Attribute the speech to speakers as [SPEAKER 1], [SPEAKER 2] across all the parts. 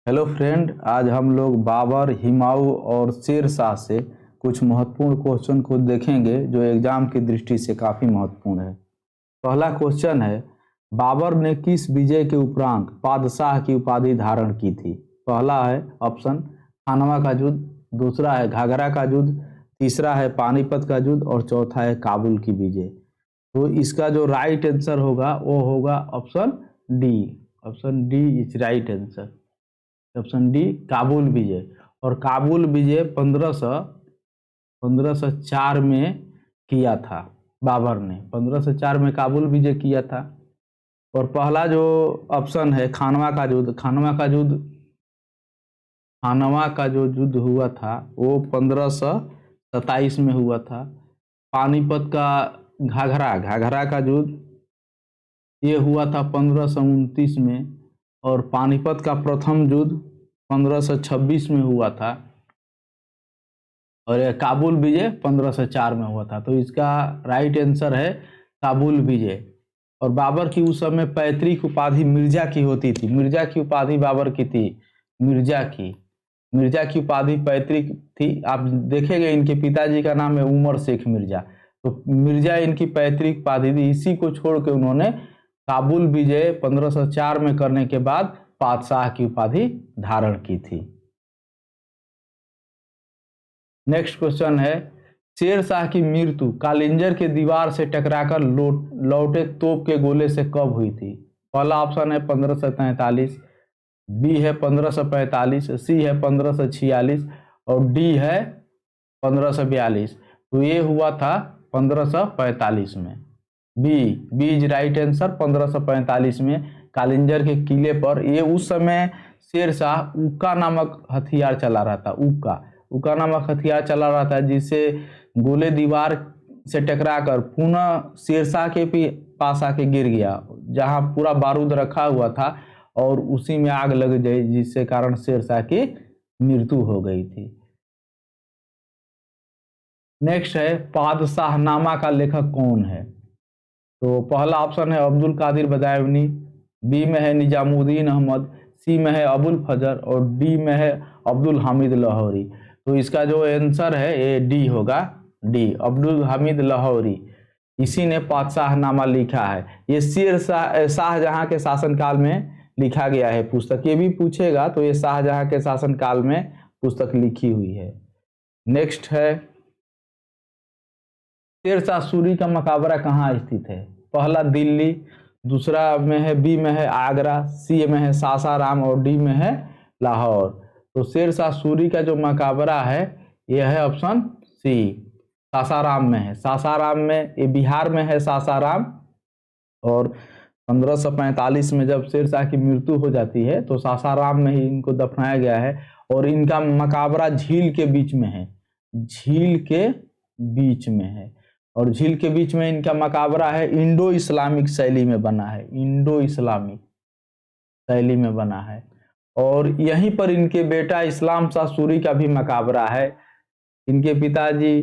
[SPEAKER 1] Hello friend, आज हम लोग बाबर, हुमायूं और शेर शाह से कुछ महत्वपूर्ण क्वेश्चन को देखेंगे जो एग्जाम की दृष्टि से काफ़ी महत्वपूर्ण है। पहला क्वेश्चन है, बाबर ने किस विजय के उपरांत बादशाह की उपाधि धारण की थी? पहला है ऑप्शन खानवा का युद्ध, दूसरा है घाघरा का युद्ध, तीसरा है पानीपत का युद्ध और चौथा है काबुल की विजय। तो इसका जो राइट आंसर होगा वो होगा option D. Option D is right answer. Option D Kabul विजय। और काबुल विजय 1504 में किया था। बाबर ने 1504 में काबुल विजय किया था। और पहला जो ऑप्शन है खानवा का युद्ध, खानवा का जो युद्ध हुआ था वो 1527 में हुआ था। पानीपत का घाघरा का युद्ध ये हुआ था 1529 में। और पानीपत का प्रथम युद्ध 1526 में हुआ था। और यह काबुल विजय 1504 में हुआ था। तो इसका राइट आंसर है काबुल विजय। और बाबर की उस समय पैतृक उपाधि मिर्जा की होती थी। मिर्जा की उपाधि बाबर की थी। मिर्जा की उपाधि पैतृक थी। आप देखेंगे इनके पिताजी का नाम है उमर शेख मिर्जा। तो मिर्जा इनकी पैतृक उपाधि थी। इसी को छोड़ के उन्होंने काबुल विजय 1504 में करने के बाद बादशाह की उपाधि धारण की थी। नेक्स्ट क्वेश्चन है, शेर शाह की मृत्यु कालिंजर के दीवार से टकराकर लौटे तोप के गोले से कब हुई थी? पहला ऑप्शन है 1543, बी है 1545, सी है 1546 और डी है 1542। तो ये हुआ था 1545 में। B is right answer. 1545 में कालिंजर के किले पर, ये उस समय शेर शाह उक्का नामक हथियार चला रहा था। उक्का नामक हथियार चला रहा था जिससे गोले दीवार से टकराकर पुनः शेरशाह के पास आके गिर गया, जहां पूरा बारूद रखा हुआ था और उसी में आग लग गई, जिससे कारण शेरशाह की मृत्यु हो गई थी। नेक्स्ट है, पादशाहनामा का लेखक कौन है? तो पहला ऑप्शन है अब्दुल कादिर बदायूनी, बी में है निजामुद्दीन अहमद, सी में है अबुल फजर और डी में है अब्दुल हामिद लाहौरी। तो इसका जो आंसर है ये डी होगा, डी अब्दुल हामिद लाहौरी। इसी ने पादशाहनामा लिखा है। ये शेर शाहजहां के शासनकाल में लिखा गया है पुस्तक। ये भी पूछेगा तो ये शाहजहां के शासनकाल में पुस्तक लिखी हुई है। नेक्स्ट है, शेर शाह सूरी का मकबरा कहाँ स्थित है? पहला दिल्ली, दूसरा में है बी में है आगरा, सी में है सासाराम और डी में है लाहौर। तो शेर शाह सूरी का जो मकबरा है यह है ऑप्शन सी, सासाराम में है। सासाराम में, ये बिहार में है सासाराम। और 1545 में जब शेर शाह की मृत्यु हो जाती है तो सासाराम में ही इनको दफनाया गया है। और इनका मकबरा झील के बीच में है, झील के बीच में है। और झील के बीच में इनका मकबरा है। इंडो इस्लामिक शैली में बना है, इंडो इस्लामिक शैली में बना है। और यहीं पर इनके बेटा इस्लाम शाह सूरी का भी मकबरा है। इनके पिताजी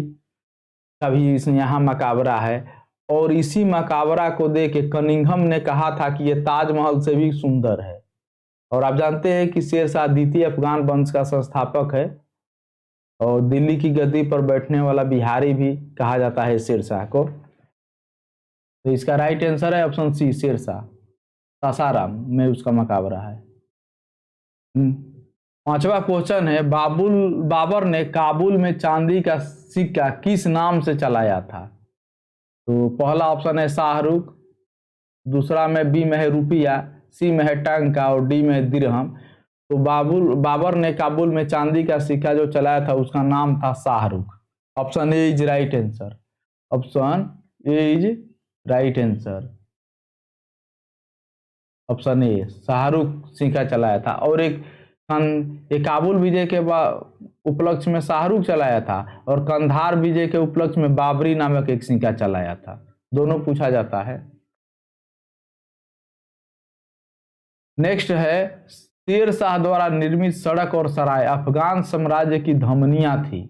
[SPEAKER 1] का भी यहाँ मकबरा है। और इसी मकबरा को देख के कनिंघम ने कहा था कि यह ताजमहल से भी सुंदर है। और आप जानते हैं कि शेर शाह द्वितीय अफगान वंश का संस्थापक है और दिल्ली की गद्दी पर बैठने वाला बिहारी भी कहा जाता है शेर शाह को। तो इसका राइट आंसर है ऑप्शन सी, शेर शाह। सासाराम में उसका मकबरा है। पांचवा क्वेश्चन है, बाबर ने काबुल में चांदी का सिक्का किस नाम से चलाया था? तो पहला ऑप्शन है शाहरुख, दूसरा में बी में है रुपया, सी में है टंका और डी में है दिरहम। तो बाबर ने काबुल में चांदी का सिक्का जो चलाया था उसका नाम था Shahrukh. Option A is right answer. Option A is right answer. Option ए शाहरुख सिक्का चलाया था। और एक काबुल विजय के उपलक्ष्य में शाहरुख चलाया था और कंधार विजय के उपलक्ष्य में बाबरी नामक एक सिक्का चलाया था। दोनों पूछा जाता है। नेक्स्ट है, शेर शाह द्वारा निर्मित सड़क और सराय अफगान साम्राज्य की धमनियां थी,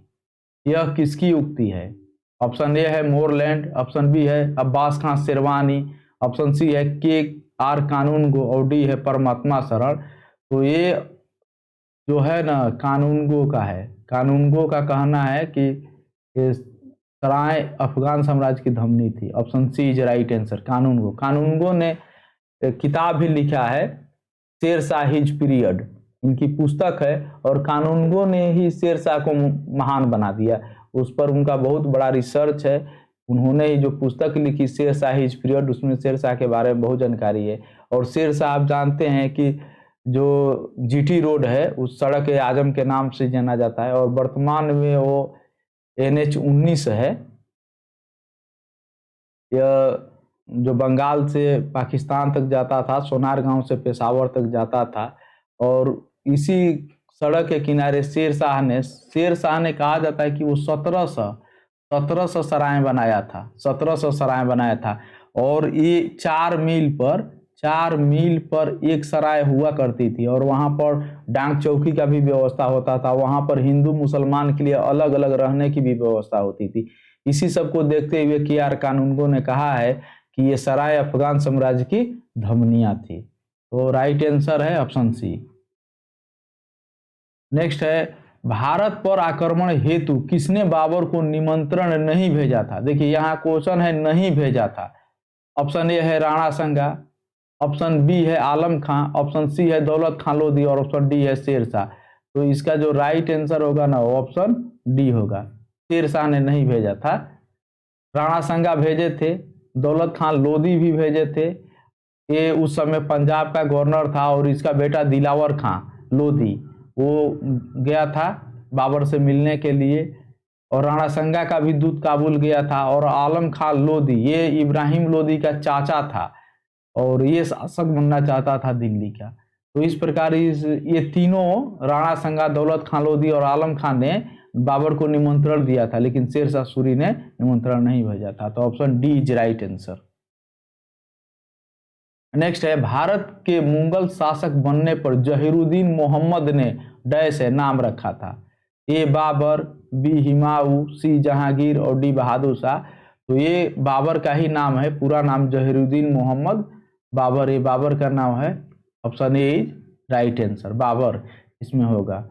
[SPEAKER 1] यह किसकी उक्ति है? ऑप्शन ए है मोरलैंड, ऑप्शन बी है अब्बास खान शेरवानी, ऑप्शन सी है के आर कानून गो और डी है परमात्मा शरण। तो ये जो है ना कानूनगो का है। कानूनगो का कहना है कि ये सराय अफगान साम्राज्य की धमनी थी। Option C is right answer, Kanungo. Kanungo ने किताब भी लिखा है शेरशाह हिज पीरियड, इनकी पुस्तक है, और कानूनगो ने ही शेरशाह को महान बना दिया। उस पर उनका बहुत बड़ा रिसर्च है। उन्होंने ही जो पुस्तक लिखी शेरशाह हिज पीरियड, उसमें शेरशाह के बारे में बहुत जानकारी है। और शेरशाह आप जानते हैं कि जो जीटी रोड है उस सड़क आजम के नाम से जाना जाता है, और वर्तमान में वो NH-19 है। यह जो बंगाल से पाकिस्तान तक जाता था, सोनार गांव से पेशावर तक जाता था, और इसी सड़क के किनारे शेरशाह ने कहा जाता है कि वो 1700 सराय बनाया था, 1700 सराय बनाया था। और ये 4 मील पर एक सराय हुआ करती थी, और वहां पर डाक चौकी का भी व्यवस्था होता था। वहां पर हिंदू मुसलमान के लिए अलग अलग रहने की भी व्यवस्था होती थी। इसी सब को देखते हुए KR कानूनगो ने कहा है कि ये सराय अफगान साम्राज्य की धमनियां थी। तो राइट आंसर है ऑप्शन सी। नेक्स्ट है, भारत पर आक्रमण हेतु किसने बाबर को निमंत्रण नहीं भेजा था? देखिए यहाँ क्वेश्चन है नहीं भेजा था। ऑप्शन ए है राणा संगा, ऑप्शन बी है आलम खां, ऑप्शन सी है दौलत खां लोधी, और ऑप्शन डी है शेरशाह। तो इसका जो राइट आंसर होगा ना वो ऑप्शन डी होगा। शेरशाह ने नहीं भेजा था, राणा संगा भेजे थे, दौलत खां लोधी भी भेजे थे। ये उस समय पंजाब का गवर्नर था, और इसका बेटा दिलावर खां लोधी वो गया था बाबर से मिलने के लिए, और राणा संगा का भी दूत काबुल गया था। और आलम खां लोधी ये इब्राहिम लोधी का चाचा था, और ये शासक बनना चाहता था दिल्ली का। तो इस प्रकार ये तीनों राणा संगा, दौलत खां लोधी और आलम खान ने बाबर को निमंत्रण दिया था, लेकिन शेरशाह सूरी ने निमंत्रण नहीं भेजा था। तो option D is right answer. Next है, भारत के मुगल शासक बनने पर जहीरुद्दीन मोहम्मद ने डैश है नाम रखा था? ए बाबर, बी हुमायूं, सी जहांगीर और डी बहादुर शाह। तो ये बाबर का ही नाम है, पूरा नाम जहीरुद्दीन मोहम्मद बाबर, ये बाबर का नाम है। Option A is right answer, Babur इसमें होगा।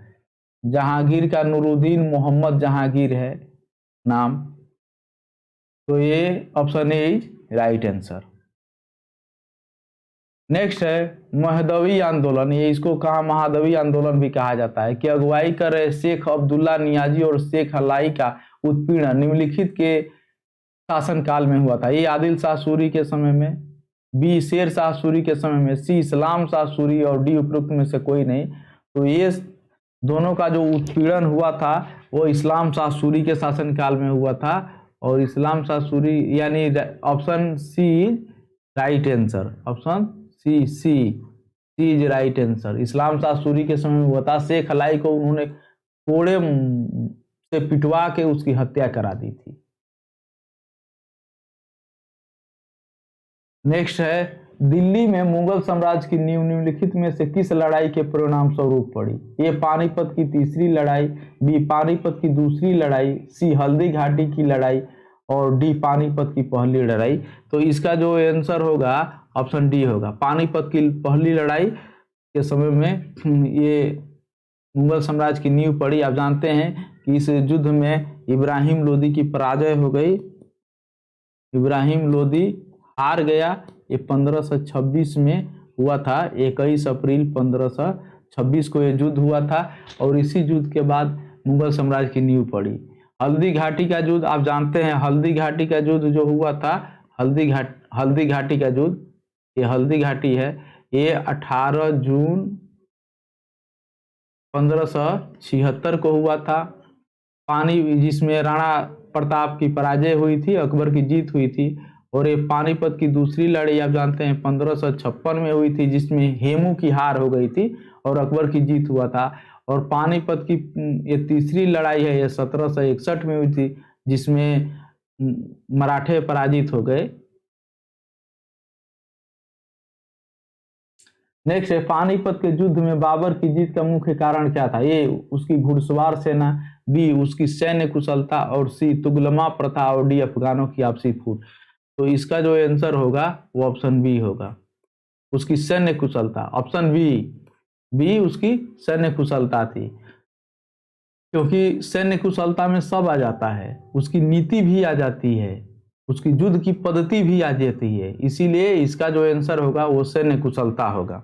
[SPEAKER 1] जहांगीर का नूरुद्दीन मोहम्मद जहांगीर है नाम, तो ये option A is right answer. Next है, महदवी आंदोलन, ये इसको कहा महादवी आंदोलन भी कहा जाता है, कि अगुवाई कर रहे शेख अब्दुल्ला नियाजी और शेख हलाई का उत्पीड़न निम्नलिखित के शासनकाल में हुआ था? ये आदिल शाह सूरी के समय में, बी शेर शाह सूरी के समय में, सी इस्लाम शाह सूरी, और डी उपरोक्त में से कोई नहीं। तो ये दोनों का जो उत्पीड़न हुआ था वो इस्लाम शाह सूरी के शासनकाल में हुआ था, और इस्लाम शाह सूरी यानी option C right answer, option C is right answer. Islam Shah Suri के समय में हुआ था। शेख हलाई को उन्होंने कोड़े से पिटवा के उसकी हत्या करा दी थी। नेक्स्ट है, दिल्ली में मुगल साम्राज्य की नींव निम्नलिखित में से किस लड़ाई के परिणाम स्वरूप पड़ी? ए पानीपत की तीसरी लड़ाई, बी पानीपत की दूसरी लड़ाई, सी हल्दी घाटी की लड़ाई, और डी पानीपत की पहली लड़ाई। तो इसका जो आंसर होगा ऑप्शन डी होगा। पानीपत की पहली लड़ाई के समय में ये मुगल साम्राज्य की नींव पड़ी। आप जानते हैं कि इस युद्ध में इब्राहिम लोदी की पराजय हो गई, इब्राहिम लोदी हार गया। ये 1526 में हुआ था, 21 अप्रैल 1526 को ये युद्ध हुआ था, और इसी युद्ध के बाद मुगल साम्राज्य की नींव पड़ी। हल्दी घाटी का युद्ध आप जानते हैं, हल्दी घाटी का युद्ध जो हुआ था, हल्दी घाटी का युद्ध, ये हल्दी घाटी है, ये 18 जून 1576 को हुआ था। जिसमें राणा प्रताप की पराजय हुई थी, अकबर की जीत हुई थी। और ये पानीपत की दूसरी लड़ाई आप जानते हैं 1556 में हुई थी, जिसमें हेमू की हार हो गई थी और अकबर की जीत हुआ था। और पानीपत की ये तीसरी लड़ाई है, ये 1761 में हुई थी, जिसमें मराठे पराजित हो गए। नेक्स्ट है, पानीपत के युद्ध में बाबर की जीत का मुख्य कारण क्या था? ए उसकी घुड़सवार सेना, बी उसकी सैन्य कुशलता, और सी तुगलमा प्रथा, और डी अफगानों की आपसी फूट। तो इसका जो आंसर होगा वो ऑप्शन बी होगा, उसकी सैन्य कुशलता, ऑप्शन बी। बी उसकी सैन्य कुशलता थी, क्योंकि सैन्य कुशलता में सब आ जाता है, उसकी नीति भी आ जाती है, उसकी युद्ध की पद्धति भी आ जाती है, इसीलिए इसका जो आंसर होगा वो सैन्य कुशलता होगा।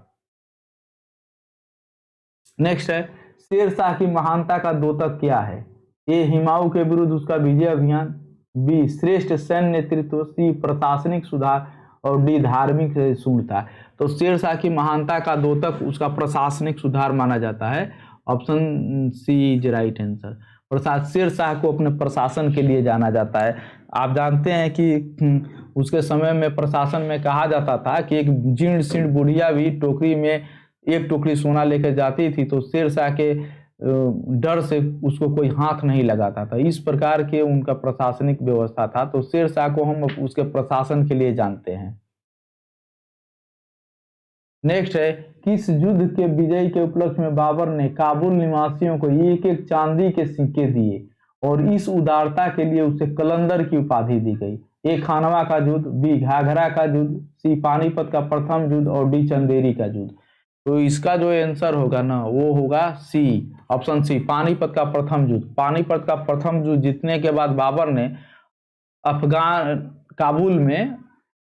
[SPEAKER 1] नेक्स्ट है, शेरशाह की महानता का द्योतक क्या है? ए हुमायूं के विरुद्ध उसका विजय अभियान, बी श्रेष्ठ सैन्य नेतृत्व, सी प्रशासनिक सुधार और डी धार्मिक शून्यता। तो शेरशाह की महानता का द्योतक उसका प्रशासनिक सुधार माना जाता है। Option C is right answer. Prasad Shershah को अपने प्रशासन के लिए जाना जाता है। आप जानते हैं कि उसके समय में प्रशासन में कहा जाता था कि एक जीर्ण शीर्ण बुढ़िया भी टोकरी में एक टोकरी सोना लेकर जाती थी तो शेरशाह के डर से उसको कोई हाथ नहीं लगाता था। इस प्रकार के उनका प्रशासनिक व्यवस्था था, तो शेरशाह को हम उसके प्रशासन के लिए जानते हैं। नेक्स्ट है, किस युद्ध के विजय के उपलक्ष्य में बाबर ने काबुल निवासियों को एक एक चांदी के सिक्के दिए और इस उदारता के लिए उसे कलंदर की उपाधि दी गई? ए खानवा का युद्ध, बी घाघरा का युद्ध, सी पानीपत का प्रथम युद्ध और डी चंदेरी का युद्ध। तो इसका जो आंसर होगा ना वो होगा सी, ऑप्शन सी, पानीपत का प्रथम युद्ध। पानीपत का प्रथम युद्ध जीतने के बाद बाबर ने अफगान काबुल में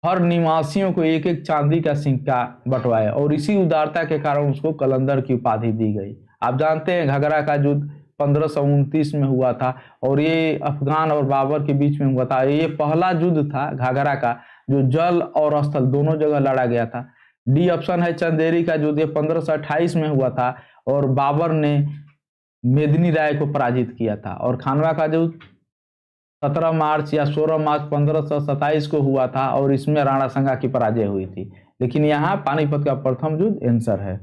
[SPEAKER 1] हर निवासियों को एक एक चांदी का सिक्का बंटवाया और इसी उदारता के कारण उसको कलंदर की उपाधि दी गई। आप जानते हैं घाघरा का युद्ध 1529 में हुआ था और ये अफगान और बाबर के बीच में हुआ था। ये पहला युद्ध था घाघरा का जो जल और स्थल दोनों जगह लड़ा गया था। डी ऑप्शन है चंदेरी का युद्ध, ये 1528 में हुआ था और बाबर ने मेदिनी राय को पराजित किया था। और खानवा का युद्ध 17 मार्च या 16 मार्च 1527 को हुआ था और इसमें राणा संगा की पराजय हुई थी। लेकिन यहाँ पानीपत का प्रथम युद्ध आंसर है।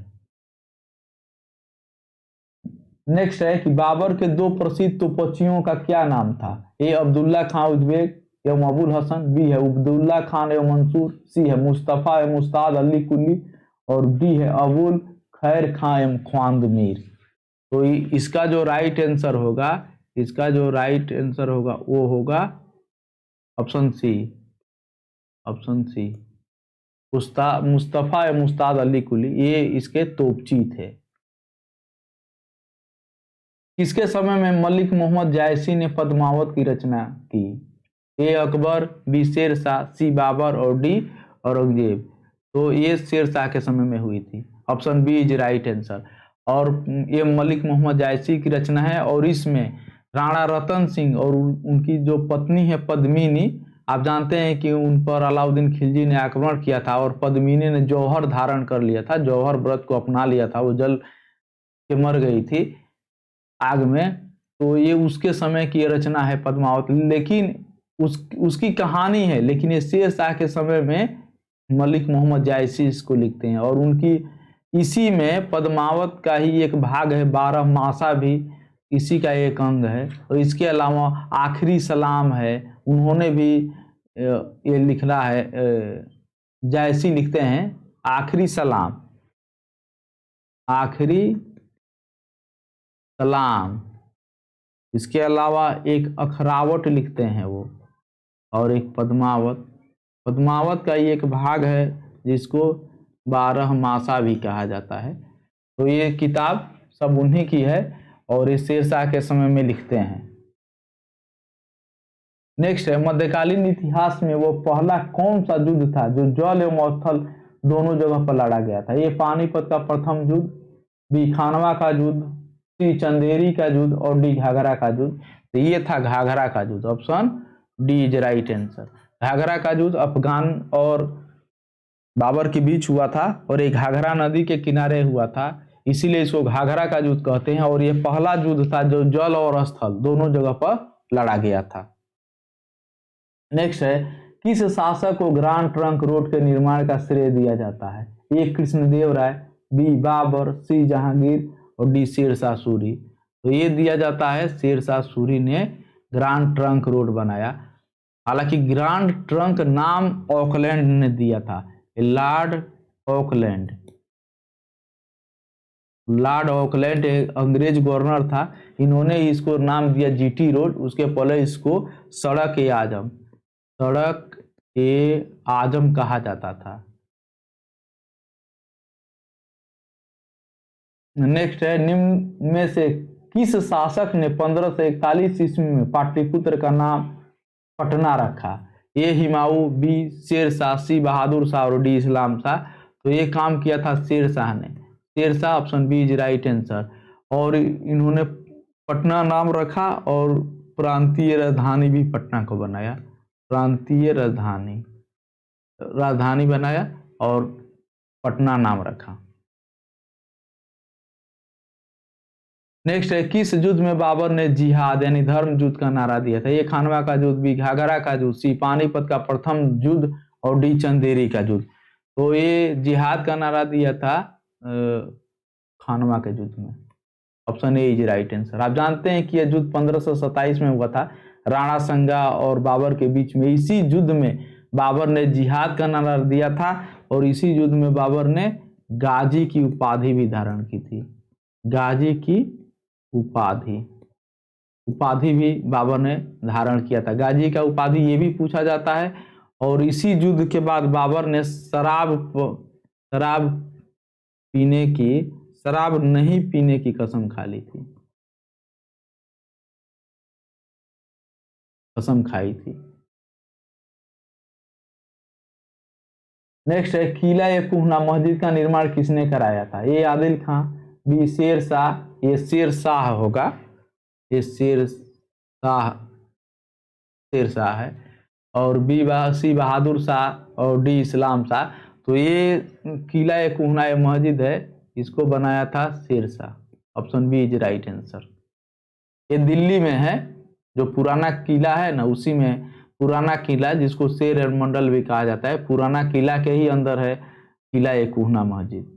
[SPEAKER 1] नेक्स्ट है कि बाबर के दो प्रसिद्ध तोपचियों का क्या नाम था? ए अब्दुल्ला खान उज्बेक एवं अबुल हसन, बी है उब्दुल्ला खान एवं मंसूर, सी है मुस्तफ़ा एवं मुस्ताद अली कुली और डी है अबुल खैर खां एवं ख्वांद मीर। तो इसका जो राइट आंसर होगा, इसका जो राइट आंसर होगा वो होगा option C, option C Mustafa एवं मुस्ताद अली कुली, ये इसके तोपची थे। किसके समय में मलिक मोहम्मद जायसी ने पद्मावत की रचना की? ए अकबर, बी शेरशाह, सी बाबर और डी औरंगजेब। तो ये शेरशाह के समय में हुई थी। Option B is right answer. और ये मलिक मोहम्मद जायसी की रचना है और इसमें राणा रतन सिंह और उनकी जो पत्नी है पद्मिनी, आप जानते हैं कि उन पर अलाउद्दीन खिलजी ने आक्रमण किया था और पद्मिनी ने जौहर धारण कर लिया था, जौहर व्रत को अपना लिया था, वो जल के मर गई थी आग में। तो ये उसके समय की रचना है पद्मावत, लेकिन उसकी कहानी है, लेकिन ये शेरशाह के समय में मलिक मोहम्मद जायसी इसको लिखते हैं और उनकी इसी में पद्मावत का ही एक भाग है, 12 मासा भी इसी का एक अंग है। और इसके अलावा आखिरी सलाम है, उन्होंने भी ये लिखना है, जायसी लिखते हैं आखिरी सलाम, आखिरी सलाम। इसके अलावा एक अखरावट लिखते हैं वो, और एक पद्मावत। पद्मावत का ये एक भाग है जिसको 12 मासा भी कहा जाता है। तो ये किताब सब उन्हीं की है और ये शेरशाह के समय में लिखते हैं। नेक्स्ट है, मध्यकालीन इतिहास में वो पहला कौन सा युद्ध था जो जल एवं स्थल दोनों जगह पर लड़ा गया था? ये पानीपत का प्रथम युद्ध, बी खानवा का युद्ध, सी चंदेरी का युद्ध और डी घाघरा का युद्ध। तो ये था घाघरा का युद्ध, option D is right answer. Ghaghra का युद्ध अफगान और बाबर के बीच हुआ था और ये घाघरा नदी के किनारे हुआ था, इसीलिए इसको घाघरा का युद्ध कहते हैं। और ये पहला युद्ध था जो जल और स्थल दोनों जगह पर लड़ा गया था। नेक्स्ट है, किस शासक को ग्रांड ट्रंक रोड के निर्माण का श्रेय दिया जाता है? ए कृष्णदेव राय, बी बाबर, सी जहांगीर और डी शेरशाह सूरी। तो ये दिया जाता है शेरशाह सूरी ने ग्रांड ट्रंक रोड बनाया। हालांकि ग्रांड ट्रंक नाम ऑकलैंड ने दिया था, लॉर्ड ऑकलैंड। लॉर्ड ऑकलैंड एक अंग्रेज गवर्नर था, इन्होंने इसको नाम दिया जीटी रोड। उसके पहले इसको सड़क ए आजम, सड़क ए आजम कहा जाता था। नेक्स्ट है, निम्न में से किस शासक ने 1541 ईस्वी में पाटलिपुत्र का नाम पटना रखा? ए हुमायूं, बी शेरशाह, सी बहादुर शाह और डी इस्लाम शाह। तो ये काम किया था शेरशाह ने। Sher Shah, option B is right answer. और इन्होंने पटना नाम रखा और प्रांतीय राजधानी भी पटना को बनाया, प्रांतीय राजधानी बनाया और पटना नाम रखा। नेक्स्ट है, किस युद्ध में बाबर ने जिहाद यानी धर्म युद्ध का नारा दिया था? ये खानवा का युद्ध, बी घाघरा का युद्ध, सी पानीपत का प्रथम युद्ध और डी चंदेरी का युद्ध। तो ये जिहाद का नारा दिया था खानवा के युद्ध में। Option A is right answer. आप जानते हैं कि यह युद्ध 1527 में हुआ था राणा संगा और बाबर के बीच में। इसी युद्ध में बाबर ने जिहाद का नारा दिया था और इसी युद्ध में बाबर ने गाजी की उपाधि भी धारण की थी। गाजी की उपाधि भी बाबर ने धारण किया था। गाजी का उपाधि ये भी पूछा जाता है। और इसी युद्ध के बाद बाबर ने शराब नहीं पीने की कसम खा ली थी, कसम खाई थी। नेक्स्ट है, किला ए कुहना मस्जिद का निर्माण किसने कराया था? ए आदिल खां, बी शेरशाह, ये शेरशाह होगा, ये शेरशाह है, और सी बहादुर शाह और डी इस्लाम शाह। तो ये किला ए कुहना ये मस्जिद है, इसको बनाया था Sher Shah. Option B is right answer. ये दिल्ली में है, जो पुराना किला है ना, उसी में पुराना किला जिसको शेर मंडल भी कहा जाता है, पुराना किला के ही अंदर है किला ए कुहना मस्जिद।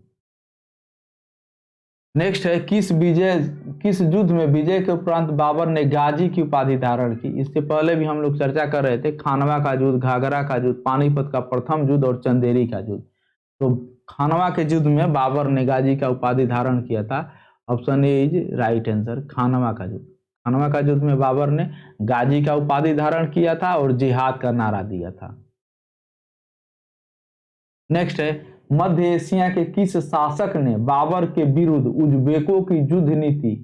[SPEAKER 1] नेक्स्ट है, किस युद्ध में विजय के उपरांत बाबर ने गाजी की उपाधि धारण की? इससे पहले भी हम लोग चर्चा कर रहे थे, खानवा का युद्ध, घाघरा का युद्ध, पानीपत का प्रथम युद्ध और चंदेरी का युद्ध। तो खानवा के युद्ध में बाबर ने गाजी का उपाधि धारण किया था। Option A is right answer. Khanwa का युद्ध में बाबर ने गाजी का उपाधि धारण किया था और जिहाद का नारा दिया था। नेक्स्ट है, मध्य एशिया के किस शासक ने बाबर के विरुद्ध उज्बेकों की युद्ध नीति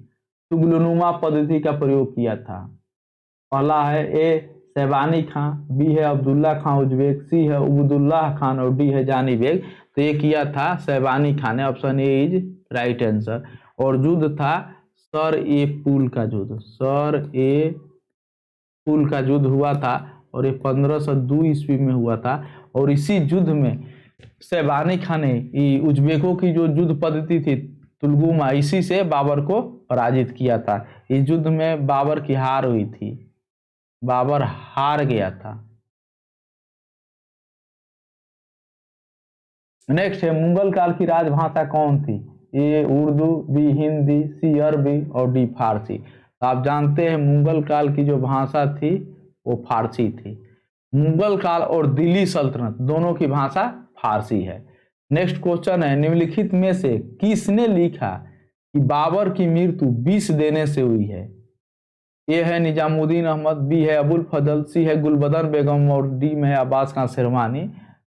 [SPEAKER 1] तुगलनुमा पद्धति का प्रयोग किया था? पहला है ए शैबानी खां, बी है अब्दुल्ला खां उज्बेक, सी है उबैदुल्लाह खान और डी है जानी बेग। तो ये किया था शैबानी खान ने। Option A is right answer. और युद्ध था सर ए पुल का युद्ध, सर ए पुल का युद्ध हुआ था और ये 1502 ईस्वी में हुआ था। और इसी युद्ध में शैबानी खान ने उज्बेकों की जो युद्ध पद्धति थी तुलगुमा, इसी से बाबर को पराजित किया था। इस युद्ध में बाबर की हार हुई थी, बाबर हार गया था। नेक्स्ट है, मुगल काल की राजभाषा कौन थी? ए उर्दू, बी हिंदी, सी अरबी और डी फारसी। तो आप जानते हैं मुगल काल की जो भाषा थी वो फारसी थी। मुगल काल और दिल्ली सल्तनत दोनों की भाषा फारसी है। नेक्स्ट क्वेश्चन है, निम्नलिखित में से किसने लिखा कि बाबर की मृत्यु विष देने से हुई है? ए है निजामुद्दीन अहमद, बी है अबुल फजल, सी है गुलबदन बेगम और डी में है अब्बास खान शेरवानी।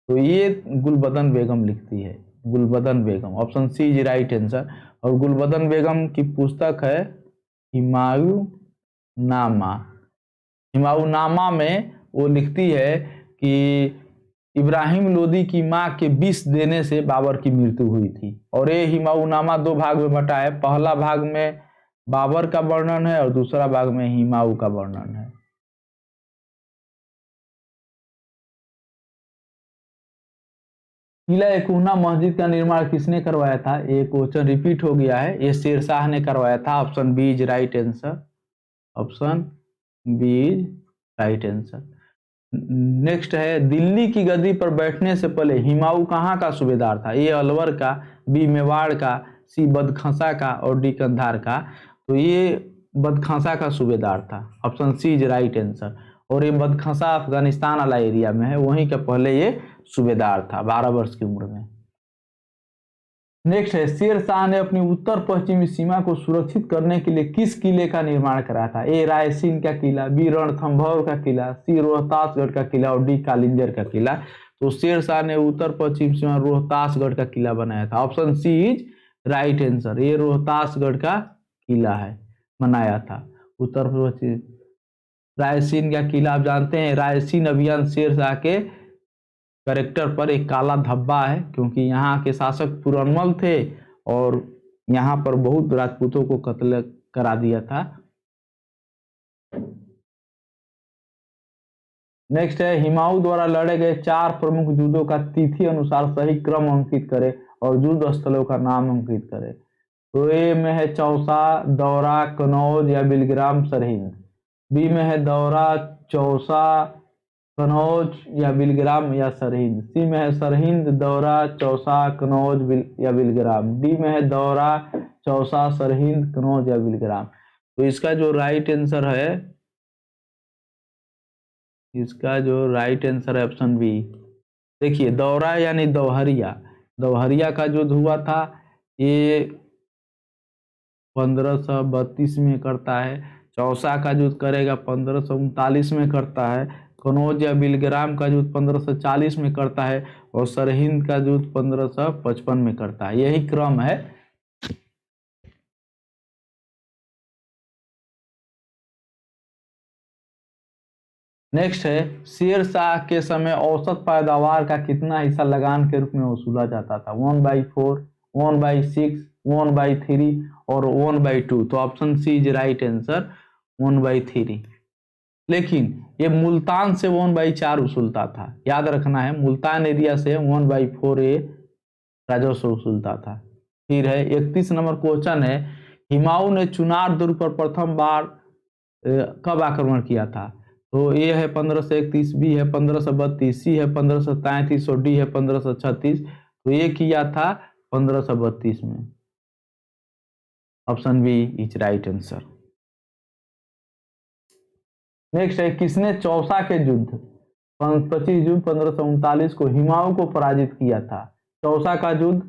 [SPEAKER 1] तो ये गुलबदन बेगम लिखती है, Gulbadan Begum. Option C is right answer. और गुलबदन बेगम की पुस्तक है हुमायूंनामा। हुमायूंनामा में वो लिखती है कि इब्राहिम लोदी की मां के विष देने से बाबर की मृत्यु हुई थी। और ये हुमायूंनामा 2 भाग में बटा है। पहला भाग में बाबर का वर्णन है और दूसरा भाग में हुमायूं का वर्णन है। किला ए कुहना मस्जिद का निर्माण किसने करवाया था? ये क्वेश्चन रिपीट हो गया है, ये शेरशाह ने करवाया था। Option B is right answer. Option B is right answer. Next है, दिल्ली की गद्दी पर बैठने से पहले हुमायूं कहाँ का सूबेदार था? ए अलवर का, बी मेवाड़ का, सी बदखसा का और डी कंधार का। तो ये बदखसा का सूबेदार था। Option C is right answer. और ये बदखसा अफगानिस्तान वाला एरिया में है, वहीं का पहले ये सूबेदार था 12 वर्ष की उम्र में। नेक्स्ट है, शेरशाह ने अपनी उत्तर पश्चिमी सीमा को सुरक्षित करने के लिए किस किले का निर्माण कराया था? ए रायसीन का किला, बी रणथंभौर का किला, सी रोहतासगढ़ का किला और डी कालिंजर का किला। तो शेरशाह ने उत्तर पश्चिम सीमा रोहतासगढ़ का किला बनाया था। Option C is right answer, ये रोहतासगढ़ का किला है, बनाया था। उत्तर पूर्व रायसीन का किला आप जानते हैं, रायसीन अभियान शेरशाह के कैरेक्टर पर एक काला धब्बा है, क्योंकि यहाँ के शासक पुरनमल थे और यहाँ पर बहुत राजपूतों को कत्ल करा दिया था। नेक्स्ट है, हुमायूं द्वारा लड़े गए 4 प्रमुख युद्धों का तिथि अनुसार सही क्रम अंकित करें और युद्ध स्थलों का नाम अंकित करें। तो ए में है चौसा, दौरा, कनौज या बिलग्राम, सरहिंद। बी में है दौरा, चौसा, कनौज या बिलग्राम या सरहिंद। सी में है सरहिंद, दौरा, चौसा, कनौज या बिलग्राम। डी में है दौरा, चौसा, सरहिंद, कनौज या बिलग्राम। तो इसका जो राइट आंसर है, इसका जो राइट आंसर है ऑप्शन बी। देखिए दौरा यानी दौहरिया, दौहरिया का युद्ध हुआ था, ये 1532 में करता है। चौसा का युद्ध करेगा 1539 में करता है। कनौज या बिलग्राम का युद्ध 1540 में करता है और सरहिंद का युद्ध 1555 में करता है। यही क्रम है। नेक्स्ट है, शेरशाह के समय औसत पैदावार का कितना हिस्सा लगान के रूप में वसूला जाता था? 1/4, 1/6, 1/3 और 1/2। तो option C is right answer, 1/3। लेकिन ये मुल्तान से 1/4 वसूलता था, याद रखना है, मुल्तान एरिया से 1/4 ये राजस्व वसूलता था। फिर है 31 नंबर क्वेश्चन है, हुमायूं ने चुनार दुर्ग पर प्रथम बार कब आक्रमण किया था? तो ए है 1531, बी है 1532, सी है 1533 और डी है 1536। तो ये किया था 1532 में। Option B is right answer. Next है, किसने चौसा के युद्ध 25 जून 1539 को हुमायूं को पराजित किया था? चौसा का युद्ध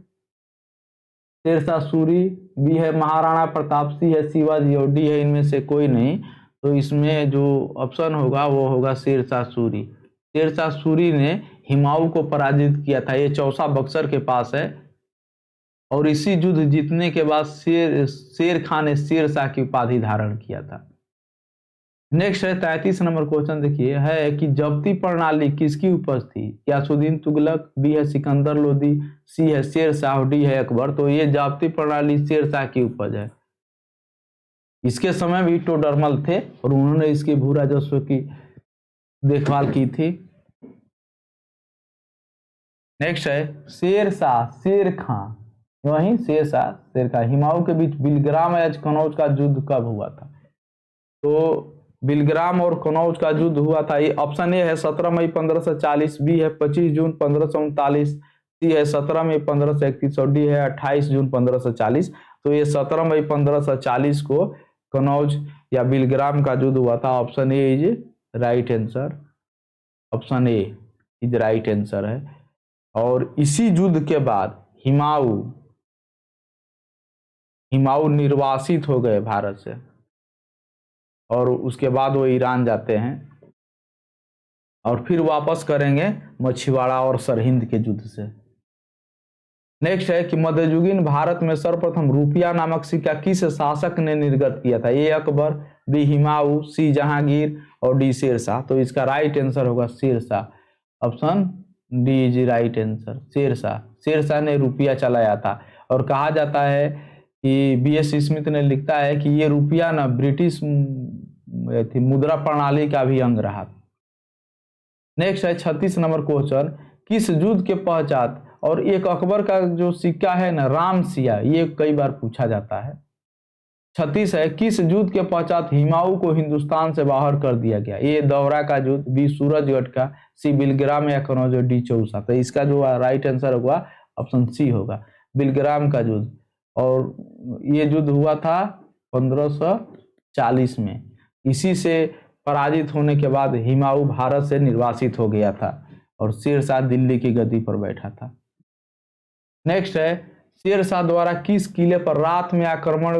[SPEAKER 1] शेरशाह सूरी, बी है महाराणा प्रताप, सी है शिवाजी और डी है इनमें से कोई नहीं। तो इसमें जो ऑप्शन होगा वो होगा शेरशाह सूरी। शेरशाह सूरी ने हुमायूं को पराजित किया था। ये चौसा बक्सर के पास है और इसी युद्ध जीतने के बाद शेर खान ने शेरशाह की उपाधि धारण किया था। नेक्स्ट है 33 नंबर क्वेश्चन, देखिए है कि जब्ती प्रणाली किसकी उपज थी? ग्यासुद्दीन तुगलक, बी है सिकंदर लोदी, सी है शेरशाह, डी है अकबर। तो ये जब्ती प्रणाली शेरशाह की उपज है। इसके समय भी टोडरमल थे और उन्होंने इसके भू राजस्व की देखभाल की थी। नेक्स्ट है शेरशाह शेर खां, वही शेरशाह शेर खां हुमायूं के बीच बिलग्राम या कनौज का युद्ध कब हुआ था? तो बिलग्राम और कनौज का युद्ध हुआ था, ये ऑप्शन ए है 17 मई 1540, बी है 25 जून 1539, सी है 17 मई 1531 और डी है 28 जून 1540। तो ये 17 मई 1540 को कनौज या बिलग्राम का युद्ध हुआ था। Option A is right answer, option A is right answer है। और इसी युद्ध के बाद हुमायूं निर्वासित हो गए भारत से और उसके बाद वो ईरान जाते हैं और फिर वापस करेंगे मछुआरा और सरहिंद के युद्ध से। नेक्स्ट है कि मध्ययुगीन भारत में सर्वप्रथम रुपया नामक सिक्का किस शासक ने निर्गत किया था? A Akbar, B Humayun, C Jahangir और डी शेरशाह। तो इसका राइट आंसर होगा Sher Shah. Option D is right answer, Sher Shah. Sher Shah ने रुपया चलाया था और कहा जाता है कि बी.एस. स्मिथ ने लिखता है कि ये रुपया ना ब्रिटिश मुद्रा प्रणाली का भी अंग रहा। नेक्स्ट है 36 नंबर क्वेश्चन, किस युद्ध के पश्चात, और एक अकबर का जो सिक्का है ना राम सिया, ये कई बार पूछा जाता है। 36 है, किस युद्ध के पश्चात हुमायूं को हिंदुस्तान से बाहर कर दिया गया? ए दौरा का युद्ध, बी सूरजगढ़ का, सी बिलग्राम या कनौज, डी चौसा। तो इसका जो राइट आंसर होगा ऑप्शन सी होगा, बिलग्राम का युद्ध। और ये युद्ध हुआ था 1540 में। इसी से पराजित होने के बाद हुमायूं भारत से निर्वासित हो गया था और शेरशाह दिल्ली की गद्दी पर बैठा था। नेक्स्ट है, शेरशाह द्वारा किस किले पर रात में आक्रमण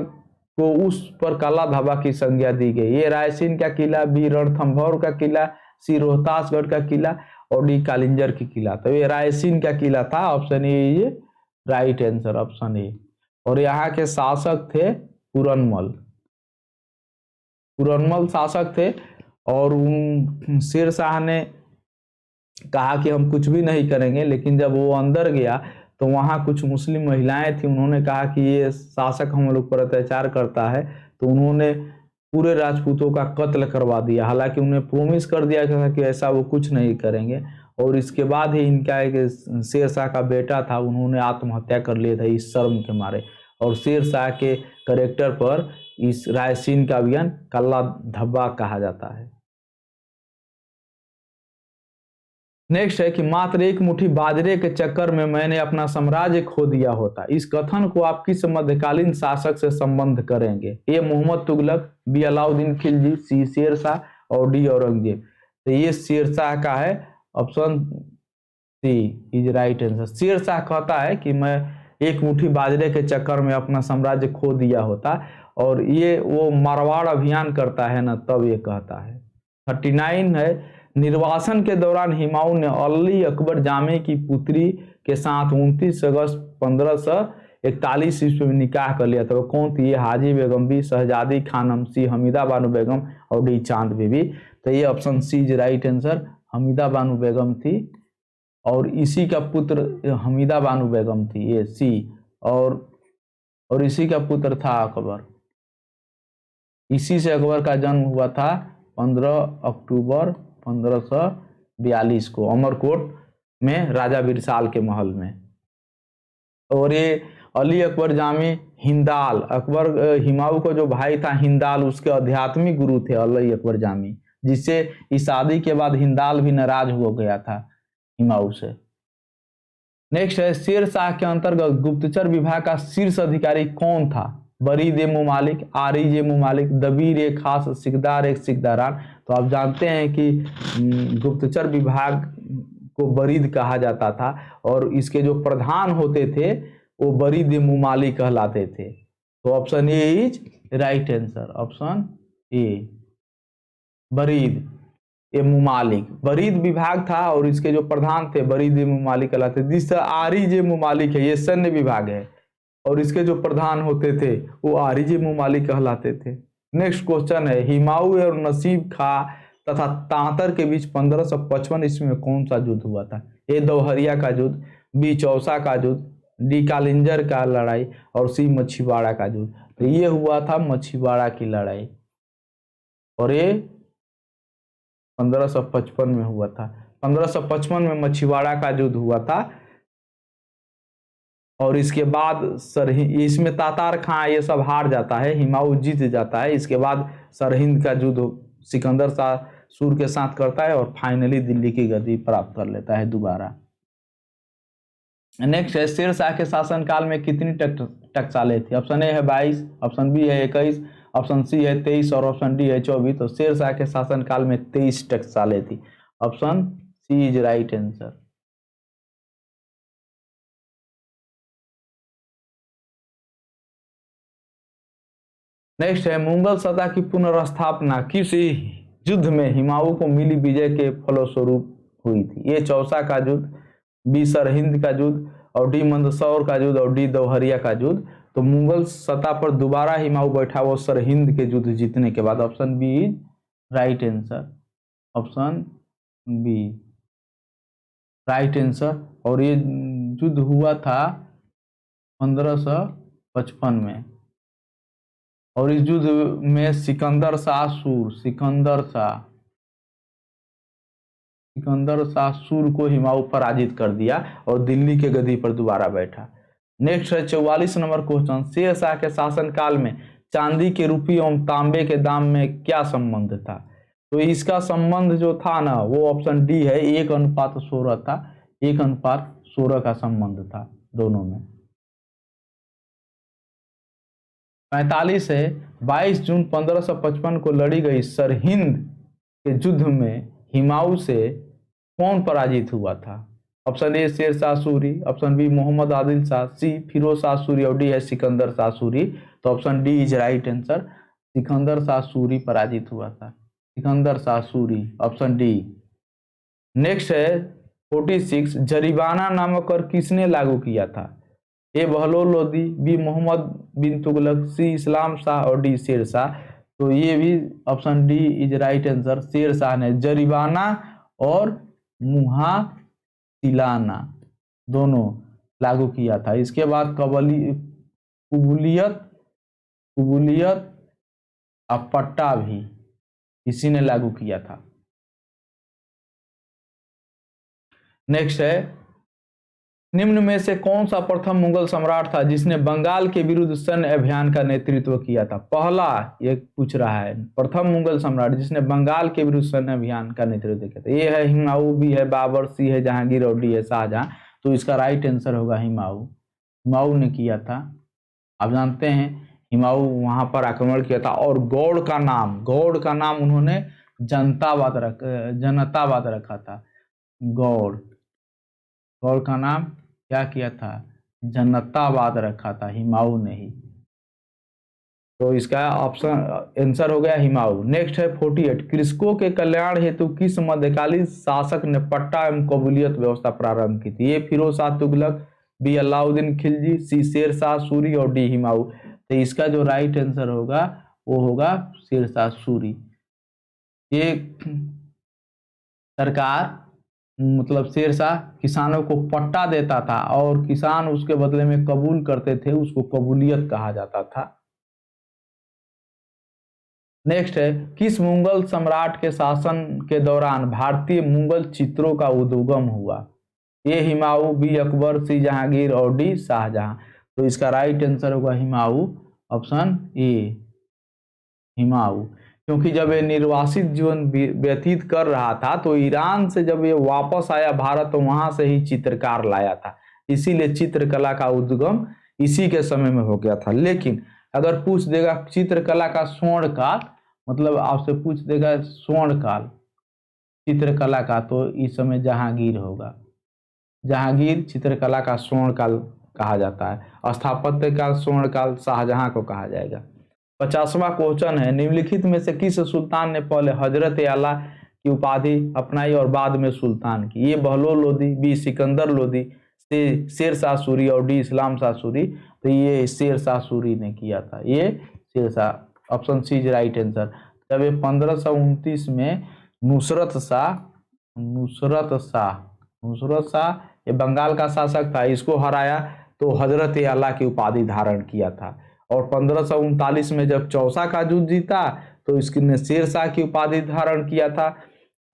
[SPEAKER 1] को उस पर काला धब्बा की संज्ञा दी गई? ये रायसीन का किला, बी रणथंभौर का किला, सी रोहतासगढ़ का किला और डी कालिंजर की किला। तो ये रायसीन का किला था। ऑप्शन ए राइट आंसर, ऑप्शन ए। और यहाँ के शासक थे पूरनमल। पूरनमल शासक थे और उन शेर शाह ने कहा कि हम कुछ भी नहीं करेंगे, लेकिन जब वो अंदर गया तो वहाँ कुछ मुस्लिम महिलाएं थी, उन्होंने कहा कि ये शासक हम लोग पर अत्याचार करता है, तो उन्होंने पूरे राजपूतों का कत्ल करवा दिया। हालांकि उन्हें प्रोमिस कर दिया था कि ऐसा वो कुछ नहीं करेंगे, और इसके बाद ही इनका एक शेर शाह का बेटा था, उन्होंने आत्महत्या कर लिया था इस शर्म के मारे। और शेर शाह के कैरेक्टर पर इस रायसीन का अभियान काला धब्बा कहा जाता है। नेक्स्ट है कि मात्र एक मुट्ठी बाजरे के चक्कर में मैंने अपना साम्राज्य खो दिया होता। इस कथन को आप किस मध्यकालीन शासक से संबंध करेंगे? ए मोहम्मद तुगलक, बी अलाउद्दीन खिलजी, सी शेर शाह और डी औरंगजेब। तो ये शेर शाह का है, option C is right answer. Sher Shah कहता है कि मैं एक मुट्ठी बाजरे के चक्कर में अपना साम्राज्य खो दिया होता, और ये वो मारवाड़ अभियान करता है ना, तब ये कहता है। 39 है, निर्वासन के दौरान हुमायूं ने अली अकबर जामे की पुत्री के साथ 29 अगस्त 1541 ईस्वी में निकाह कर लिया था। वो कौन थी? हाजी बेगम, बी शहजादी खानम, सी हमीदा बानो बेगम और डी चांद बीबी। तो ये option C is right answer, Hamida Banu Begum थी, और इसी का पुत्र हमीदा बानो बेगम थी, ये सी, और इसी का पुत्र था अकबर। इसी से अकबर का जन्म हुआ था 15 अक्टूबर 1542 को अमरकोट में राजा बिरसाल के महल में। और ये अली अकबर जामी हिंदाल, अकबर हुमायूं का जो भाई था हिंदाल, उसके आध्यात्मिक गुरु थे अली अकबर जामी, जिससे इस शादी के बाद हिंदाल भी नाराज हो गया था हुमायूं से। नेक्स्ट है, शेर शाह के अंतर्गत गुप्तचर विभाग का शीर्ष अधिकारी कौन था? बरीद ए मुमालिक, आरिज ए मुमालिक, दबीर एक खास, सिकदार एक सिकदारान। तो आप जानते हैं कि गुप्तचर विभाग को बरीद कहा जाता था, और इसके जो प्रधान होते थे वो बरीद ए मुमालिक कहलाते थे। तो option A is right answer, option A बरीद ए मुमालिक। बरीद विभाग था और इसके जो प्रधान थे बरीद ए मुमालिक कहलाते थे। जिस आरिज ए मुमालिक है, ये सैन्य विभाग है, और इसके जो प्रधान होते थे वो आरिज ए मुमालिक कहलाते थे। नेक्स्ट क्वेश्चन है, हुमायूं और नसीब खां तथा तांतर के बीच 1555 ईस्वी में कौन सा युद्ध हुआ था? ए दौहरिया का युद्ध, बी चौसा का युद्ध, डी कालिंजर का लड़ाई और सी मछीवाड़ा का युद्ध। तो ये हुआ था मछीवाड़ा की लड़ाई, और ये 1555 में हुआ था। 1555 में मछीवाड़ा का युद्ध हुआ था, और इसके बाद इसमें तातार खां ये सब हार जाता है, हुमायूं जीत जाता है। इसके बाद सरहिंद का युद्ध सिकंदर शाह सूर के साथ करता है, और फाइनली दिल्ली की गद्दी प्राप्त कर लेता है दोबारा। नेक्स्ट है, शेर शाह के शासनकाल में कितनी टकसालें थी? ऑप्शन ए है 22, ऑप्शन बी है 21, ऑप्शन सी है 23 और ऑप्शन डी है 24। तो शेर शाह के शासनकाल में 23 टकसालें थी, option C is right answer. Next है, मुगल सत्ता की पुनर्स्थापना किस युद्ध में हुमायूं को मिली विजय के फलस्वरूप हुई थी? ए चौसा का युद्ध, बी सरहिंद का युद्ध और डी मंदसौर का युद्ध और डी दौहरिया का युद्ध। तो मुगल सत्ता पर दोबारा हुमायूं बैठा वो सरहिंद के युद्ध जीतने के बाद। Option B is right answer, option B right answer. और ये युद्ध हुआ था 1555 में, और इस युद्ध में सिकंदर शाह सूर को हुमायूं पराजित कर दिया और दिल्ली के गद्दी पर दोबारा बैठा। नेक्स्ट है 44 नंबर क्वेश्चन, शेर शाह के शासनकाल में चांदी के रुपये एवं तांबे के दाम में क्या संबंध था? तो इसका संबंध जो था ना, वो ऑप्शन डी है 1:16 था, 1:16 का संबंध था दोनों में। 45 है, 22 जून 1555 को लड़ी गई सरहिंद के युद्ध में हुमायूं से कौन पराजित हुआ था? ऑप्शन ए शेर शाह सूरी, ऑप्शन बी मोहम्मद आदिल शाह, सी फिरोज शाह सूरी और डी है सिकंदर शाह सूरी। तो option D is right answer, Sikandar Shah Suri पराजित हुआ था, Sikandar Shah Suri, option D. Next है 46, जरीबाना नामक कर किसने लागू किया था? ए बहलोल लोदी, बी मोहम्मद बिन तुगलक, सी इस्लाम शाह और डी शेर शाह। तो ये भी option D is right answer. Sher Shah ने जरीबाना और मुहासिलाना दोनों लागू किया था। इसके बाद कुबूलियत कुबूलियत और पट्टा भी इसी ने लागू किया था। नेक्स्ट है, निम्न में से कौन सा प्रथम मुगल सम्राट था जिसने बंगाल के विरुद्ध सैन्य अभियान का नेतृत्व किया था? पहला ये पूछ रहा है, प्रथम मुगल सम्राट जिसने बंगाल के विरुद्ध सैन्य अभियान का नेतृत्व किया था। ये है हुमायूं, बी है बाबर, सी है जहांगीर और डी है शाहजहां। तो इसका राइट आंसर होगा हुमायूं। हुमायूं ने किया था। आप जानते हैं हुमायूं वहां पर आक्रमण किया था और गौड़ का नाम उन्होंने जनताबाद रखा था। गौड़ का नाम क्या किया था? जनताबाद रखा था हुमायूं ने ही। तो इसका ऑप्शन आंसर हो गया हुमायूं। नेक्स्ट है 48, कृषकों के कल्याण हेतु किस मध्यकालीन शासक ने पट्टा एवं कबूलियत व्यवस्था प्रारंभ की थी? ए फिरोज शाह तुगलक, बी अलाउद्दीन खिलजी, सी शेर शाह सूरी और डी हुमायूं। तो इसका जो राइट आंसर होगा वो होगा शेर शाह सूरी। ये सरकार मतलब शेर शाह किसानों को पट्टा देता था और किसान उसके बदले में कबूल करते थे, उसको कबूलियत कहा जाता था। नेक्स्ट है, किस मुगल सम्राट के शासन के दौरान भारतीय मुगल चित्रों का उद्गम हुआ? ए हुमायूं, बी अकबर, सी जहांगीर और डी शाहजहां। तो इसका राइट आंसर होगा हुमायूं, ऑप्शन ए हुमायूं। क्योंकि जब ये निर्वासित जीवन व्यतीत कर रहा था तो ईरान से जब ये वापस आया भारत तो वहां से ही चित्रकार लाया था, इसीलिए चित्रकला का उद्गम इसी के समय में हो गया था। लेकिन अगर पूछ देगा चित्रकला का स्वर्ण काल, मतलब आपसे पूछ देगा स्वर्ण काल चित्रकला का, तो इस समय जहांगीर होगा। जहांगीर चित्रकला का स्वर्ण काल कहा जाता है। स्थापत्य का स्वर्ण काल शाहजहां को कहा जाएगा। 50वां क्वेश्चन है, निम्नलिखित में से किस सुल्तान ने पहले हजरत आला की उपाधि अपनाई और बाद में सुल्तान की? ये बहलोल लोदी, बी सिकंदर लोदी, सी शेर शाह सूरी और डी इस्लाम शाह सूरी। तो ये शेर शाह सूरी ने किया था। ये Sher Shah, option C is right answer. जब ये 1529 में नुसरत शाह ये बंगाल का शासक था, इसको हराया तो हजरत आला की उपाधि धारण किया था। और 1539 में जब चौसा का युद्ध जीता तो इसने शेर शाह की उपाधि धारण किया था।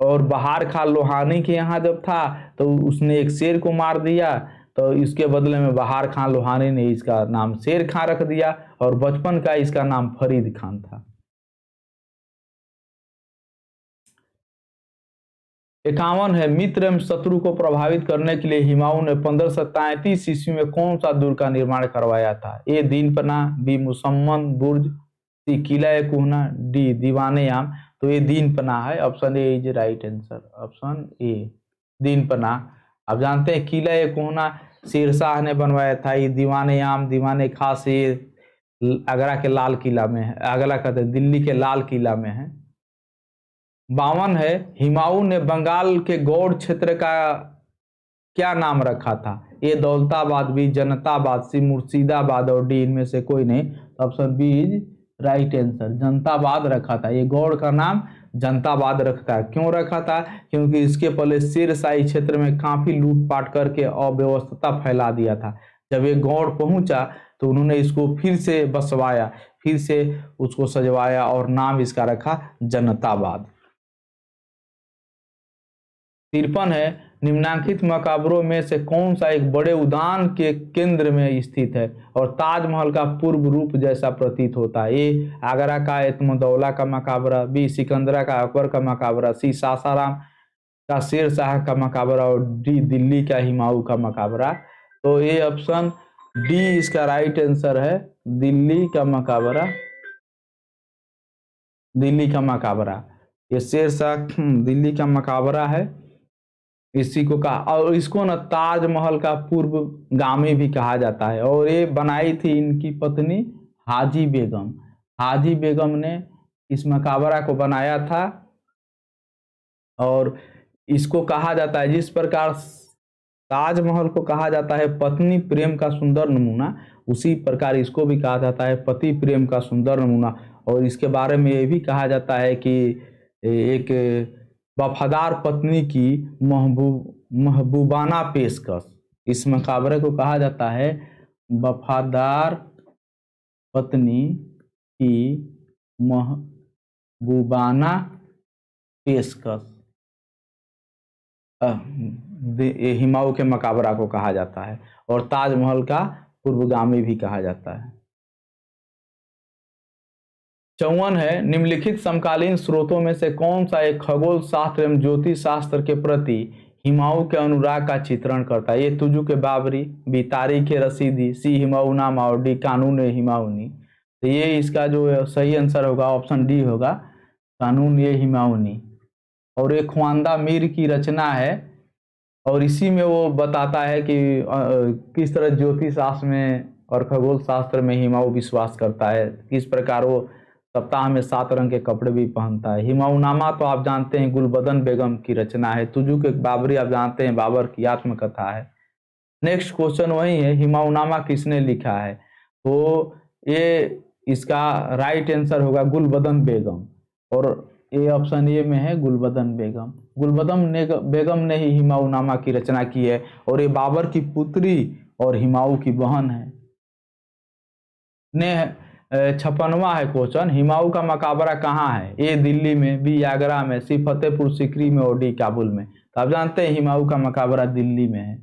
[SPEAKER 1] और बहार खान लोहानी के यहाँ जब था तो उसने एक शेर को मार दिया, तो इसके बदले में बहार खान लोहानी ने इसका नाम शेर खान रख दिया और बचपन का इसका नाम फरीद खान था। 51 है, मित्र एवं शत्रु को प्रभावित करने के लिए हुमायूं ने 1533 ईस्वी में कौन सा दुर्ग का निर्माण करवाया था? ए दीनपना, बी मुसम्मन बुर्ज, सी किला कुहना, डी दीवाने आम। तो ये दीनपना है, option A is right answer, option A Dinpanah. आप जानते हैं किला कुहना शेर शाह ने बनवाया था। ये दीवाने आम दीवाने खास ये आगरा के लाल किला में है, आगरा कहते दिल्ली के लाल किला में है। 52 है, हुमायूं ने बंगाल के गौड़ क्षेत्र का क्या नाम रखा था? A Daulatabad, B Jantabad, C Murshidabad और डी इनमें से कोई नहीं। तो option B is right answer, Jantabad रखा था। ये गौड़ का नाम जनताबाद रखता है। क्यों रखा था? क्योंकि इसके पहले शेरशाही क्षेत्र में काफी लूटपाट करके अव्यवस्था फैला दिया था। जब ये गौड़ पहुंचा तो उन्होंने इसको फिर से बसवाया, फिर से उसको सजवाया और नाम इसका रखा जनताबाद। 53 है, निम्नांकित मकाबरों में से कौन सा एक बड़े उद्यान के केंद्र में स्थित है और ताजमहल का पूर्व रूप जैसा प्रतीत होता है? ए आगरा का एतमदौला का मकाबरा, बी सिकंदरा का अकबर का मकाबरा, सी सासाराम का शेर शाह का मकाबरा और डी दिल्ली का हुमायूं का मकाबरा। तो ये ऑप्शन डी इसका राइट आंसर है, दिल्ली का मकाबरा। दिल्ली का मकाबरा, ये शेर शाह दिल्ली का मकाबरा है, इसी को कहा। और इसको ना ताजमहल का पूर्व गामी भी कहा जाता है। और ये बनाई थी इनकी पत्नी हाजी बेगम। हाजी बेगम ने इस मकाबरा को बनाया था। और इसको कहा जाता है जिस प्रकार ताजमहल को कहा जाता है पत्नी प्रेम का सुंदर नमूना, उसी प्रकार इसको भी कहा जाता है पति प्रेम का सुंदर नमूना। और इसके बारे में ये भी कहा जाता है कि एक वफादार पत्नी की महबूबाना पेशकश, इस मकाबरे को कहा जाता है वफादार पत्नी की महबूबाना पेशकश। हुमायूं के मकाबरा को कहा जाता है और ताजमहल का पूर्वगामी भी कहा जाता है। 54 है, निम्नलिखित समकालीन स्रोतों में से कौन सा एक खगोल शास्त्र एवं ज्योतिष शास्त्र के प्रति हुमायूं के अनुराग का चित्रण करता है? ए तुजुक बाबरी, बी तारीख रसीदी, सी हुमायूंनामा और डी कानून हुमायूनी। तो ये इसका जो सही आंसर होगा ऑप्शन डी होगा, कानून हुमायूनी। और एक ख्वांदा मीर की रचना है और इसी में वो बताता है कि किस तरह ज्योतिष शास्त्र में और खगोल शास्त्र में हुमायूं विश्वास करता है, किस प्रकार वो सप्ताह में 7 रंग के कपड़े भी पहनता है। हुमायूंनामा तो आप जानते हैं गुलबदन बेगम की रचना है। तुजुक बाबरी आप जानते हैं बाबर की आत्मकथा है। नेक्स्ट क्वेश्चन वही है, हुमायूंनामा किसने लिखा है? तो ये इसका राइट आंसर होगा गुलबदन बेगम, और ये ऑप्शन ए में है गुलबदन बेगम। बेगम ने ही हुमायूंनामा की रचना की है और ये बाबर की पुत्री और हुमायूं की बहन है। 56वां है क्वेश्चन, हुमायूं का मकबरा कहाँ है? ए दिल्ली में, बी आगरा में, सी फतेहपुर सीकरी में और डी काबुल में। तो आप जानते हैं हुमायूं का मकबरा दिल्ली में है।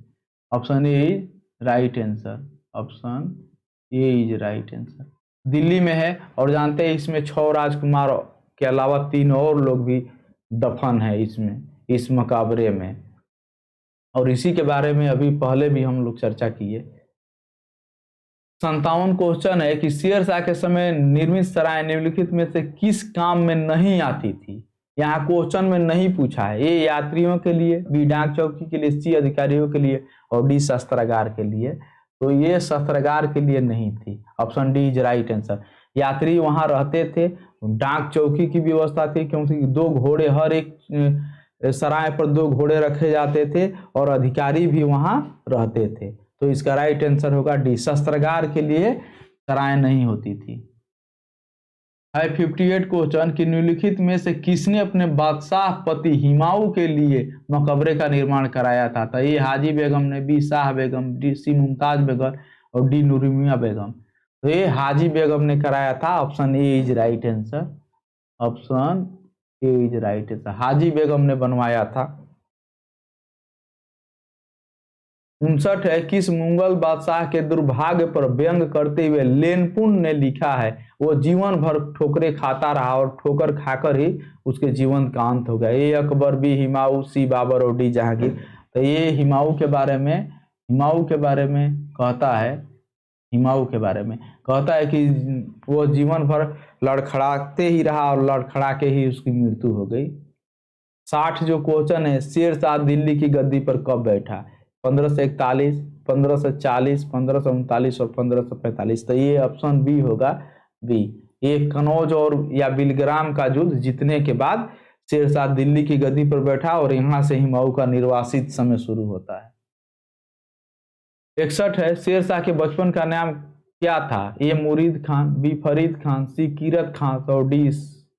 [SPEAKER 1] Option A is right answer, option A is right answer, Delhi में है। और जानते हैं इसमें 6 राजकुमार के अलावा 3 और लोग भी दफन है इसमें, इस मकबरे में, और इसी के बारे में अभी पहले भी हम लोग चर्चा किए। 57 क्वेश्चन है कि शेर शाह के समय निर्मित सराय निम्नलिखित में से किस काम में नहीं आती थी? यहाँ क्वेश्चन में नहीं पूछा है। ए यात्रियों के लिए, बी डाक चौकी के लिए, सी अधिकारियों के लिए और डी शस्त्रागार के लिए। तो ये शस्त्रागार के लिए नहीं थी, option D is right answer. यात्री वहां रहते थे, डाक चौकी की व्यवस्था थी क्योंकि 2 घोड़े, हर एक सराय पर 2 घोड़े रखे जाते थे और अधिकारी भी वहां रहते थे। तो इसका राइट आंसर होगा डी, शस्त्रागार के लिए सराय नहीं होती थी। 58 क्वेश्चन कि निम्नलिखित में से किसने अपने बादशाह पति हुमायूं के लिए मकबरे का निर्माण कराया था? तो ये हाजी बेगम ने, बी शाह बेगम, डी सी मुमताज बेगम और डी नूरमिया बेगम। तो ये हाजी बेगम ने कराया था, option A is right answer, option A is right answer, Haji Begum ने बनवाया था। 59 है, किस मुगल बादशाह के दुर्भाग्य पर व्यंग करते हुए लेनपुन ने लिखा है वो जीवन भर ठोकरें खाता रहा और ठोकर खाकर ही उसके जीवन का अंत हो गया? ए अकबर, बी हुमायूं, सी बाबर और डी जहांगीर। तो ये हुमायूं के बारे में कहता है, हुमायूं के बारे में कहता है कि वो जीवन भर लड़खड़ाते ही रहा और लड़खड़ा के ही उसकी मृत्यु हो गई। 60 जो क्वेश्चन है, शेर शाह दिल्ली की गद्दी पर कब बैठा? 1541, 1540, 1539 और 1545। तो ये ऑप्शन बी होगा, बी। ये कनौज और या बिलग्राम का युद्ध जीतने के बाद शेर शाह दिल्ली की गद्दी पर बैठा और यहाँ से हुमायूं का निर्वासित समय शुरू होता है। 61 है, शेर शाह के बचपन का नाम क्या था? ए मुरीद खान, बी फरीद खान, सी कीरत खान और डी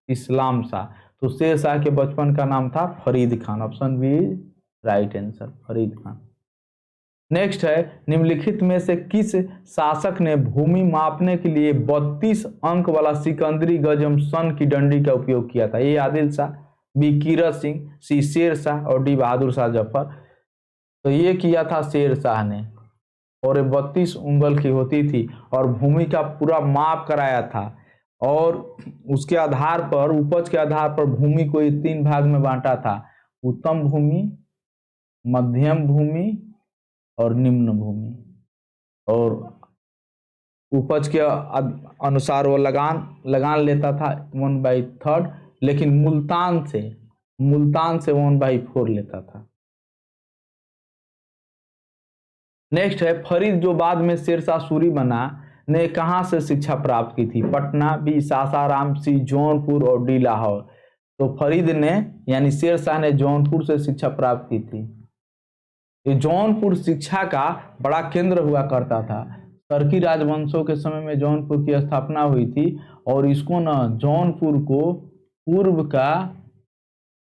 [SPEAKER 1] इस्लाम शाह। तो शेर शाह के बचपन का नाम था Farid Khan, option B right answer, Farid Khan. Next है, निम्नलिखित में से किस शासक ने भूमि मापने के लिए 32 अंक वाला सिकंदरी गज एवं सन की डंडी का उपयोग किया था? ए आदिल शाह, बी कीरत सिंह, सी शेर शाह और डी बहादुर शाह जफर। तो ये किया था शेर शाह ने और 32 उंगल की होती थी और भूमि का पूरा माप कराया था और उसके आधार पर, उपज के आधार पर भूमि को 3 भाग में बांटा था, उत्तम भूमि, मध्यम भूमि और निम्न भूमि। और उपज के अनुसार वो लगान लेता था 1/3, लेकिन मुल्तान से 1/4 लेता था। नेक्स्ट है, फरीद जो बाद में शेरशाह सूरी बना ने कहां से शिक्षा प्राप्त की थी? पटना, बी सासाराम, सी जौनपुर और डी लाहौर। तो फरीद ने यानी शेरशाह ने जौनपुर से शिक्षा प्राप्त की थी। ये जौनपुर शिक्षा का बड़ा केंद्र हुआ करता था। सरकी राजवंशों के समय में जौनपुर की स्थापना हुई थी और इसको न जौनपुर को पूर्व का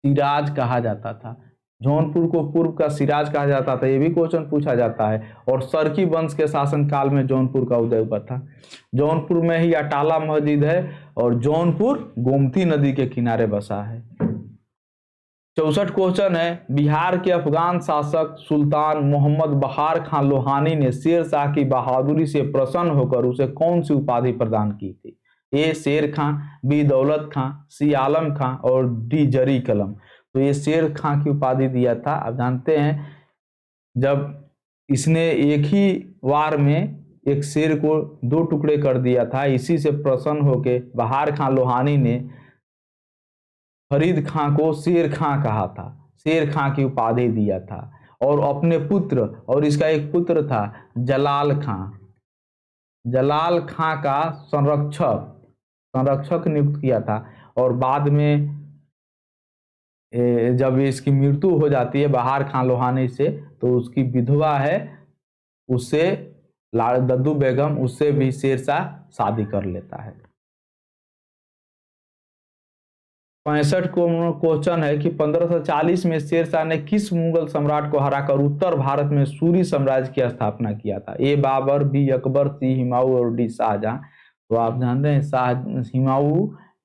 [SPEAKER 1] सिराज कहा जाता था। जौनपुर को पूर्व का सिराज कहा जाता था, ये भी क्वेश्चन पूछा जाता है। और सरकी वंश के शासन काल में जौनपुर का उदय हुआ था। जौनपुर में ही अटाला मस्जिद है और जौनपुर गोमती नदी के किनारे बसा है। 64 क्वेश्चन है, बिहार के अफगान शासक सुल्तान मोहम्मद बहार खान लोहानी ने शेर शाह की बहादुरी से प्रसन्न होकर उसे कौन सी उपाधि प्रदान की थी? ए शेर खां, बी दौलत खां, सी आलम खां और डी जरी कलम। तो ये शेर खां की उपाधि दिया था। आप जानते हैं जब इसने एक ही वार में एक शेर को 2 टुकड़े कर दिया था, इसी से प्रसन्न होकर बहार खान लोहानी ने फरीद खां को शेर खां कहा था, शेर खां की उपाधि दिया था। और अपने पुत्र, और इसका एक पुत्र था जलाल खां, जलाल खां का संरक्षक नियुक्त किया था। और बाद में जब इसकी मृत्यु हो जाती है बहार खान लोहानी से, तो उसकी विधवा है, उससे दद्दू बेगम, उससे भी शेरशाह शादी कर लेता है। 65 क्वेश्चन है कि 1540 में शेरशाह ने किस मुगल सम्राट को हराकर उत्तर भारत में सूरी साम्राज्य की स्थापना किया था? ए बाबर, बी अकबर, सी हुमायूं और डी शाहजहां। तो आप जान रहे हैं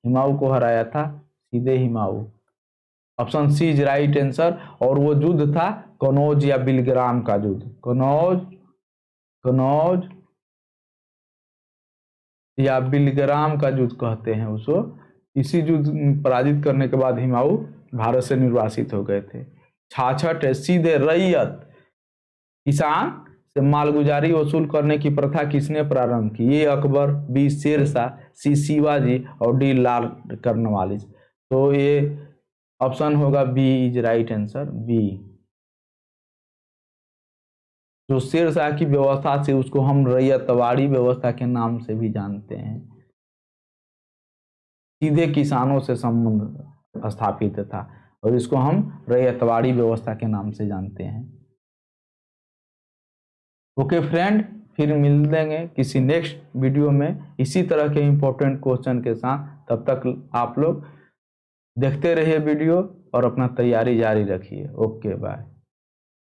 [SPEAKER 1] हुमायूं को हराया था, सीधे Humayun. Option C is right answer. और वो युद्ध था कनौज या बिलग्राम का युद्ध, कनौज या बिलग्राम का युद्ध कहते हैं उसको। इसी युद्ध पराजित करने के बाद हुमायूं भारत से निर्वासित हो गए थे। 66 है, सीधे रैयत किसान से मालगुजारी वसूल करने की प्रथा किसने प्रारंभ की? A Akbar, B Sher Shah, C Shivaji और डी लाल कर्नवालिस। तो ये ऑप्शन होगा B is right answer, B. जो शेरशाह की व्यवस्था से उसको हम रैयतवाड़ी व्यवस्था के नाम से भी जानते हैं। सीधे किसानों से संबंध स्थापित था और इसको हम रैयतवाड़ी व्यवस्था के नाम से जानते हैं। ओके फ्रेंड, फिर मिल लेंगे किसी नेक्स्ट वीडियो में इसी तरह के इंपॉर्टेंट क्वेश्चन के साथ। तब तक आप लोग देखते रहिए वीडियो और अपना तैयारी जारी रखिए। Okay bye.